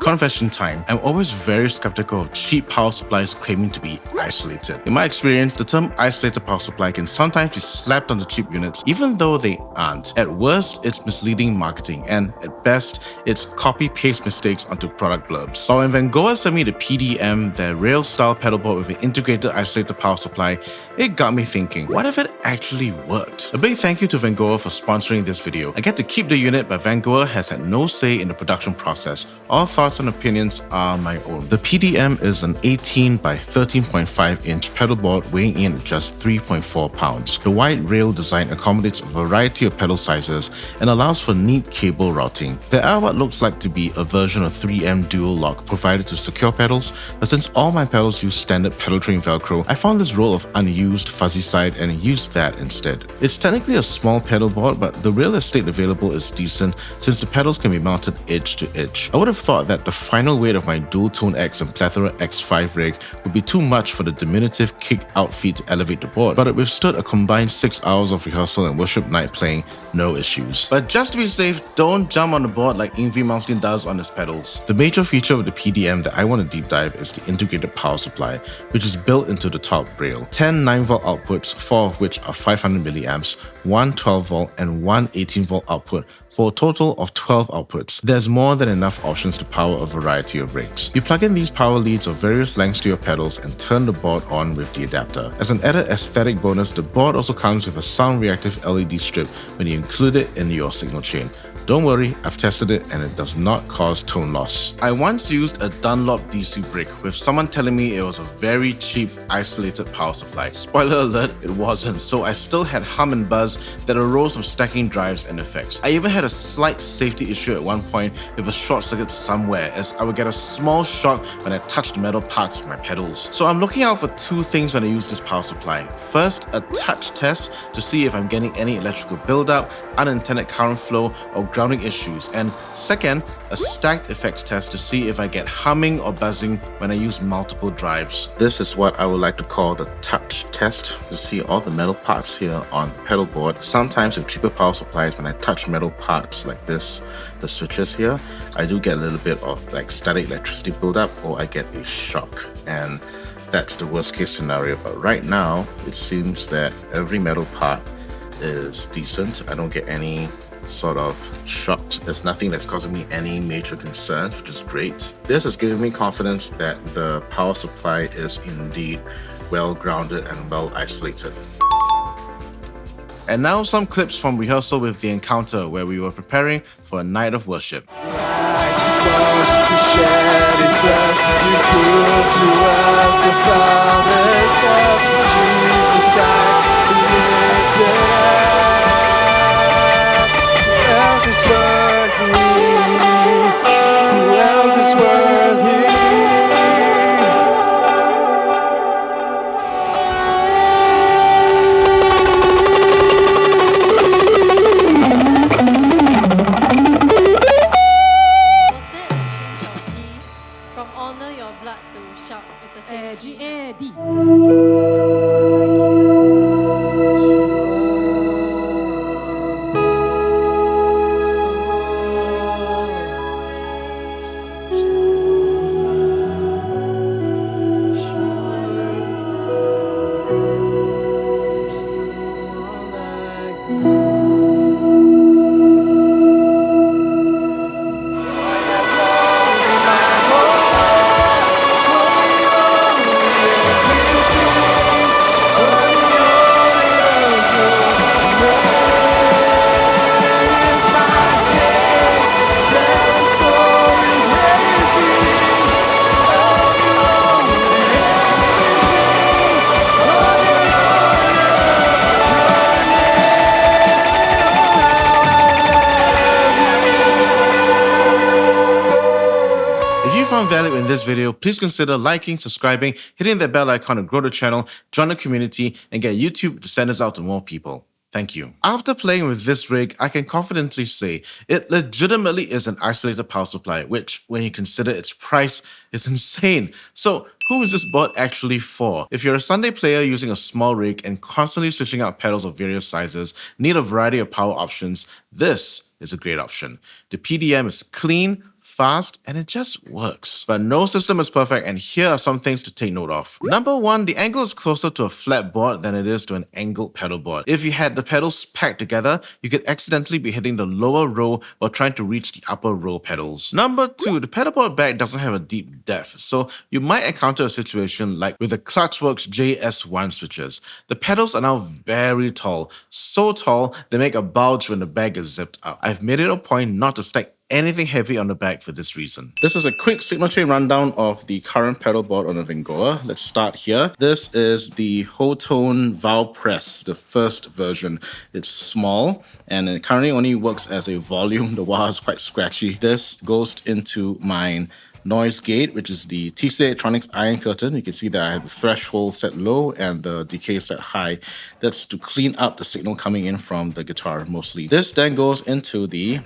Confession time. I'm always very skeptical of cheap power supplies claiming to be isolated. In my experience, the term isolated power supply can sometimes be slapped onto cheap units, even though they aren't. At worst, it's misleading marketing, and at best, it's copy-paste mistakes onto product blurbs. But when Vangoa sent me the PD-M, their rail-style pedalboard with an integrated isolated power supply, it got me thinking, what if it actually worked? A big thank you to Vangoa for sponsoring this video. I get to keep the unit, but Vangoa has had no say in the production process. All thoughts and opinions are my own. The PD-M is an 18 by 13.5 inch pedalboard weighing in at just 3.4 pounds. The wide rail design accommodates a variety of pedal sizes and allows for neat cable routing. There are what looks like to be a version of 3M dual lock provided to secure pedals, but since all my pedals use standard pedal train velcro, I found this roll of unused fuzzy side and used that instead. It's technically a small pedalboard, but the real estate available is decent since the pedals can be mounted edge to edge. I would have thought that the final weight of my dual-tone X and plethora X5 rig would be too much for the diminutive kick out feet to elevate the board, but it withstood a combined 6 hours of rehearsal and worship night playing, no issues. But just to be safe, don't jump on the board like Yngwie Malmsteen does on his pedals. The major feature of the PD-M that I want to deep dive is the integrated power supply, which is built into the top rail. 10 9V outputs, 4 of which are 500mA, one 12V and one 18V output, for a total of 12 outputs. There's more than enough options to power a variety of rigs. You plug in these power leads of various lengths to your pedals and turn the board on with the adapter. As an added aesthetic bonus, the board also comes with a sound reactive LED strip when you include it in your signal chain. Don't worry, I've tested it and it does not cause tone loss. I once used a Dunlop DC brick with someone telling me it was a very cheap isolated power supply. Spoiler alert, it wasn't, so I still had hum and buzz that arose from stacking drives and effects. I even had a slight safety issue at one point with a short circuit somewhere, as I would get a small shock when I touched the metal parts of my pedals. So I'm looking out for two things when I use this power supply. First, a touch test to see if I'm getting any electrical buildup, unintended current flow, or grounding issues, and second, a stacked effects test to see if I get humming or buzzing when I use multiple drives. This is what I would like to call the touch test, to see all the metal parts here on the pedal board. Sometimes with cheaper power supplies, when I touch metal parts like this, the switches here, I do get a little bit of like static electricity buildup, or I get a shock, and that's the worst case scenario. But right now it seems that every metal part is decent. I don't get any sort of shocks. There's nothing that's causing me any major concerns, which is great. This has given me confidence that the power supply is indeed well grounded and well isolated. And now some clips from rehearsal with The Encounter, where we were preparing for a night of worship. G-A-D. If you found value in this video, please consider liking, subscribing, hitting that bell icon to grow the channel, join the community, and get YouTube to send us out to more people. Thank you. After playing with this rig, I can confidently say it legitimately is an isolated power supply, which, when you consider its price, is insane. So, who is this board actually for? If you're a Sunday player using a small rig and constantly switching out pedals of various sizes, need a variety of power options, this is a great option. The PD-M is clean, fast, and it just works. But no system is perfect, and here are some things to take note of. Number one, the angle is closer to a flat board than it is to an angled pedal board. If you had the pedals packed together, you could accidentally be hitting the lower row while trying to reach the upper row pedals. Number two, the pedalboard bag doesn't have a deep depth, so you might encounter a situation like with the Clutchworks JS1 switches. The pedals are now very tall, so tall they make a bulge when the bag is zipped up. I've made it a point not to stack anything heavy on the bag for this reason. This is a quick signal chain rundown of the current pedal board on the Vangoa. Let's start here. This is the whole tone valve press, the first version. It's small and it currently only works as a volume. The wah is quite scratchy. This goes into my noise gate, which is the TC Electronics iron curtain. You can see that I have the threshold set low and the decay set high. That's to clean up the signal coming in from the guitar mostly. This then goes into the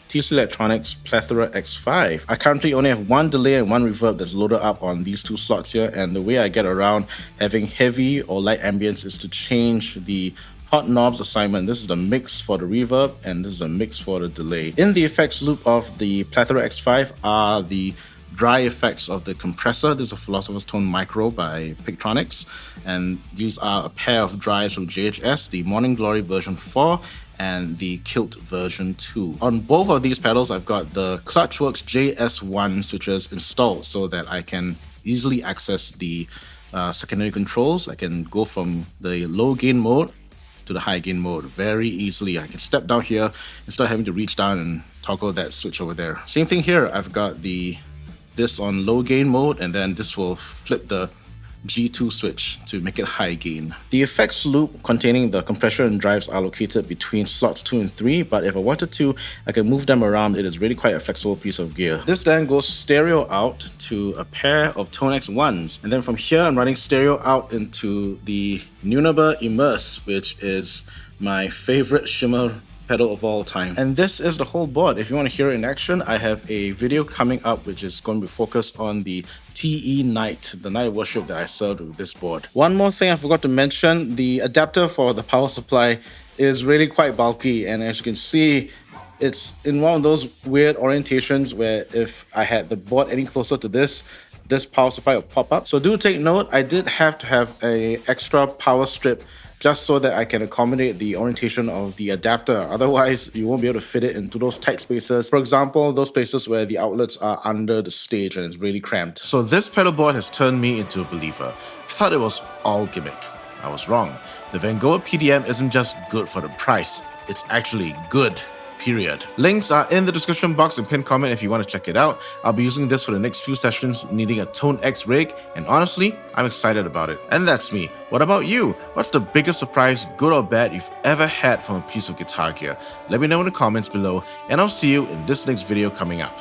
TC Electronics Plethora X5. I currently only have one delay and one reverb that's loaded up on these two slots here, and the way I get around having heavy or light ambience is to change the hot knobs assignment. This is the mix for the reverb and this is a mix for the delay. In the effects loop of the Plethora X5 are the dry effects of the compressor. This is a Philosopher's Tone Micro by Pictronics, and these are a pair of drives from JHS, the Morning Glory version 4 and the Kilt version 2. On both of these pedals, I've got the Clutchworks JS1 switches installed so that I can easily access the secondary controls. I can go from the low gain mode to the high gain mode very easily. I can step down here instead of having to reach down and toggle that switch over there. Same thing here. I've got this on low gain mode, and then this will flip the G2 switch to make it high gain. The effects loop containing the compressor and drives are located between slots 2 and 3, but if I wanted to, I can move them around. It is really quite a flexible piece of gear. This then goes stereo out to a pair of Tonex 1s, and then from here I'm running stereo out into the Nunaber Immerse, which is my favorite shimmer pedal of all time. And this is the whole board. If you want to hear it in action, I have a video coming up which is going to be focused on the TE Night, the night worship that I served with this board. One more thing I forgot to mention, the adapter for the power supply is really quite bulky, and as you can see, it's in one of those weird orientations where if I had the board any closer to this power supply will pop up. So do take note, I did have to have an extra power strip just so that I can accommodate the orientation of the adapter. Otherwise, you won't be able to fit it into those tight spaces. For example, those spaces where the outlets are under the stage and it's really cramped. So this pedal board has turned me into a believer. I thought it was all gimmick. I was wrong. The Vangoa PD-M isn't just good for the price, it's actually good. Period. Links are in the description box and pinned comment if you want to check it out. I'll be using this for the next few sessions needing a Tone X rig, and honestly, I'm excited about it. And that's me. What about you? What's the biggest surprise, good or bad, you've ever had from a piece of guitar gear? Let me know in the comments below, and I'll see you in this next video coming up.